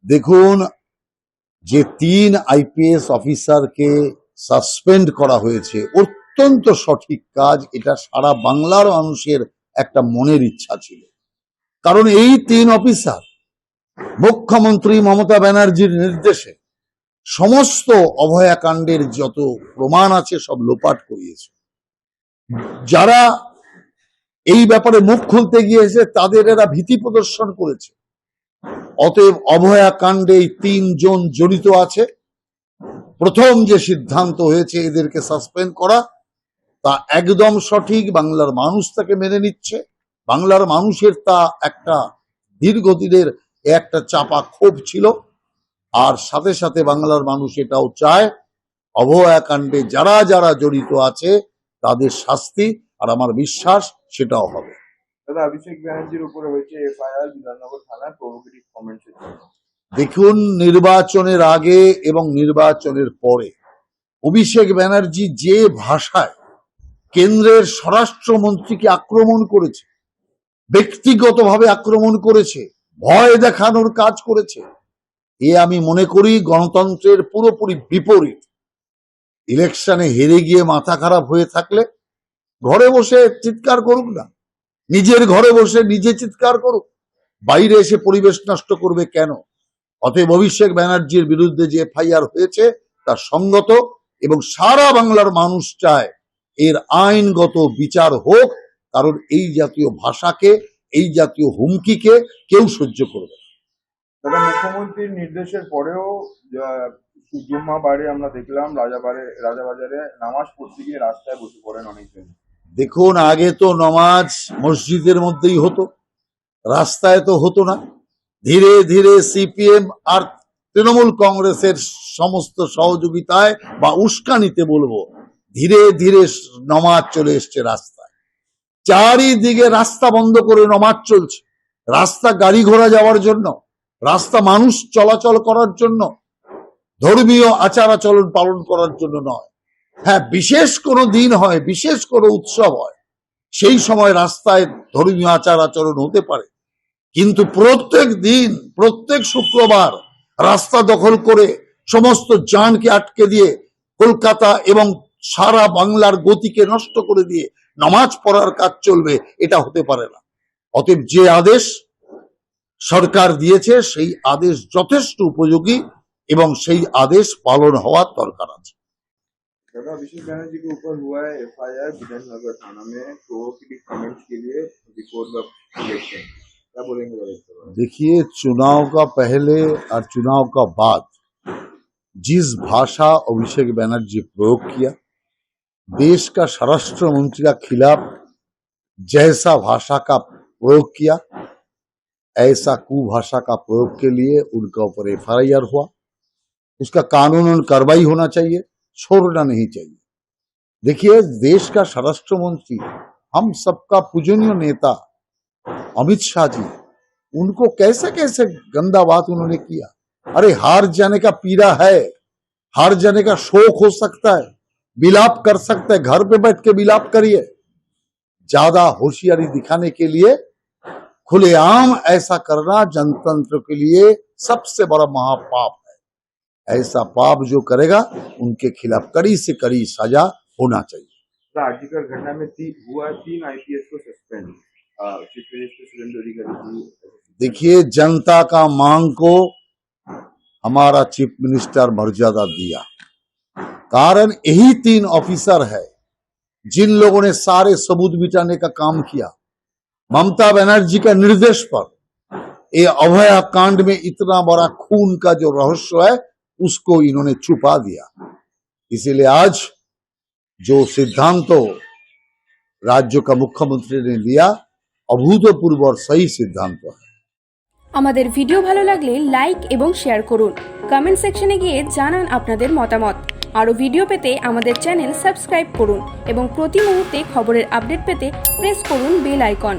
দেখুন, যে 3 আইপিএস অফিসারকে সাসপেন্ড করা হয়েছে অত্যন্ত সঠিক কাজ। এটা সারা বাংলার মানুষের একটা মনের ইচ্ছা ছিল, কারণ এই 3 অফিসার মুখ্যমন্ত্রী মমতা ব্যানার্জির নির্দেশে সমস্ত অভয়াকাণ্ডের যত প্রমাণ আছে সব লোপাট করিয়েছে। যারা এই ব্যাপারে মুখ খুলতে গিয়েছে তাদের এরা ভীতি প্রদর্শন করেছে। অতএব অভয়াকাণ্ডে এই 3 জন জড়িত আছে। প্রথম যে সিদ্ধান্ত হয়েছে এদেরকে সাসপেন্ড করা, তা একদম সঠিক। বাংলার মানুষ তাকে মেনে নিচ্ছে। বাংলার মানুষের তা একটা দীর্ঘদিনের একটা চাপা ক্ষোভ ছিল, আর সাথে সাথে বাংলার মানুষ এটাও চায় অভয়াকাণ্ডে যারা যারা জড়িত আছে তাদের শাস্তি, আর আমার বিশ্বাস সেটাও হবে। দাদা, অভিষেক ব্যানার্জির উপরে হয়েছে এফআইআর বিধাননগর থানার প্রভোকেটিভ কমেন্টস। দেখুন, নির্বাচনের আগে এবং নির্বাচনের পরে অভিষেক ব্যানার্জি যে ভাষায় কেন্দ্রের স্বরাষ্ট্রমন্ত্রীকে আক্রমণ করেছে, ব্যক্তিগতভাবে আক্রমণ করেছে, ভয় দেখানোর কাজ করেছে, এ আমি মনে করি গণতন্ত্রের পুরোপুরি বিপরীত। ইলেকশনে হেরে গিয়ে মাথা খারাপ হয়ে থাকলে ঘরে বসে চিৎকার করুক না, নিজের ঘরে বসে নিজে চিৎকার করুক, বাইরে এসে পরিবেশ নষ্ট করবে কেন? অতএব অভিষেক ব্যানার্জির বিরুদ্ধে যে এফআইআর হয়েছে তা সঙ্গত, এবং সারা বাংলার মানুষ চায় এর আইনগত বিচার হোক, কারণ এই জাতীয় ভাষাকে, এই জাতীয় হুমকিকে কেউ সহ্য করবে না। দাদা, মুখ্যমন্ত্রীর নির্দেশের পরেও জুম্মাবারে আমরা দেখলাম রাজাবাজারে নামাজ পড়তে গিয়ে রাস্তায় বসে পড়েন অনেকজন। দেখুন, আগে তো নামাজ মসজিদের মধ্যেই হতো, রাস্তায় তো হতো না। ধীরে ধীরে সিপিএম আর তৃণমূল কংগ্রেসের সমস্ত সহযোগিতায় বা উস্কানিতে বলবো, ধীরে ধীরে নামাজ চলে এসছে রাস্তায়। চারিদিকে রাস্তা বন্ধ করে নামাজ চলছে। রাস্তা গাড়ি ঘোড়া যাওয়ার জন্য, রাস্তা মানুষ চলাচল করার জন্য, ধর্মীয় আচার আচরণ পালন করার জন্য নয়। হ্যাঁ, বিশেষ কোনো দিন হয়, বিশেষ কোনো উৎসব হয়, সেই সময় রাস্তায় ধর্মীয় আচার আচরণ হতে পারে, কিন্তু প্রত্যেক দিন, প্রত্যেক শুক্রবার রাস্তা দখল করে সমস্ত যানকে আটকে দিয়ে কলকাতা এবং সারা বাংলার গতিকে নষ্ট করে দিয়ে নামাজ পড়ার কাজ চলবে, এটা হতে পারে না। অতএব যে আদেশ সরকার দিয়েছে সেই আদেশ যথেষ্ট উপযোগী এবং সেই আদেশ পালন হওয়ার দরকার আছে। दादा, अभिषेक बैनर्जी के ऊपर हुआ है एफआईआर विधाननगर थाना में प्रोवोकेटिव कमेंट्स के लिए बिफोर द इलेक्शन, क्या बोलेंगे? देखिए, चुनाव का पहले और चुनाव का बाद जिस भाषा अभिषेक बैनर्जी प्रयोग किया, देश का स्वराष्ट्र मंत्री के खिलाफ जैसा भाषा का प्रयोग किया, ऐसा कुभाषा का प्रयोग के लिए उनका ऊपर एफआईआर हुआ। उसका कानूनन कार्रवाई होना चाहिए, छोड़ना नहीं चाहिए। देखिए, देश का स्वराष्ट्र मंत्री, हम सबका पूजनीय नेता अमित शाह जी, उनको कैसे कैसे गंदा बात उन्होंने किया। अरे, हार जाने का पीड़ा है, हार जाने का शोक हो सकता है, विलाप कर सकते हैं, घर पे बैठ के विलाप करिए। ज्यादा होशियारी दिखाने के लिए खुलेआम ऐसा करना जनतंत्र के लिए सबसे बड़ा महापाप है। ऐसा पाप जो करेगा उनके खिलाफ कड़ी से कड़ी सजा होना चाहिए। आर्टिकल घटना में हुआ 3 आईपीएस को सस्पेंड। देखिए, जनता का मांग को हमारा चीफ मिनिस्टर मर्यादा दिया, कारण यही 3 ऑफिसर है जिन लोगों ने सारे सबूत मिटाने का काम किया। ममता बनर्जी के निर्देश पर ये अभया कांड में इतना बड़ा खून का जो रहस्य है उसको इन्होंने छुपा दिया। इसीलिए आज जो सिद्धांत राज्य का मुख्यमंत्री ने लिया, अभूतपूर्व और सही सिद्धांत है। আমাদের ভিডিও ভালো লাগলে লাইক এবং শেয়ার করুন, কমেন্ট সেকশনে গিয়ে জানান আপনাদের মতামত। আরও ভিডিও পেতে আমাদের চ্যানেল সাবস্ক্রাইব করুন এবং প্রতি মুহূর্তে খবরের আপডেট পেতে প্রেস করুন বেল আইকন।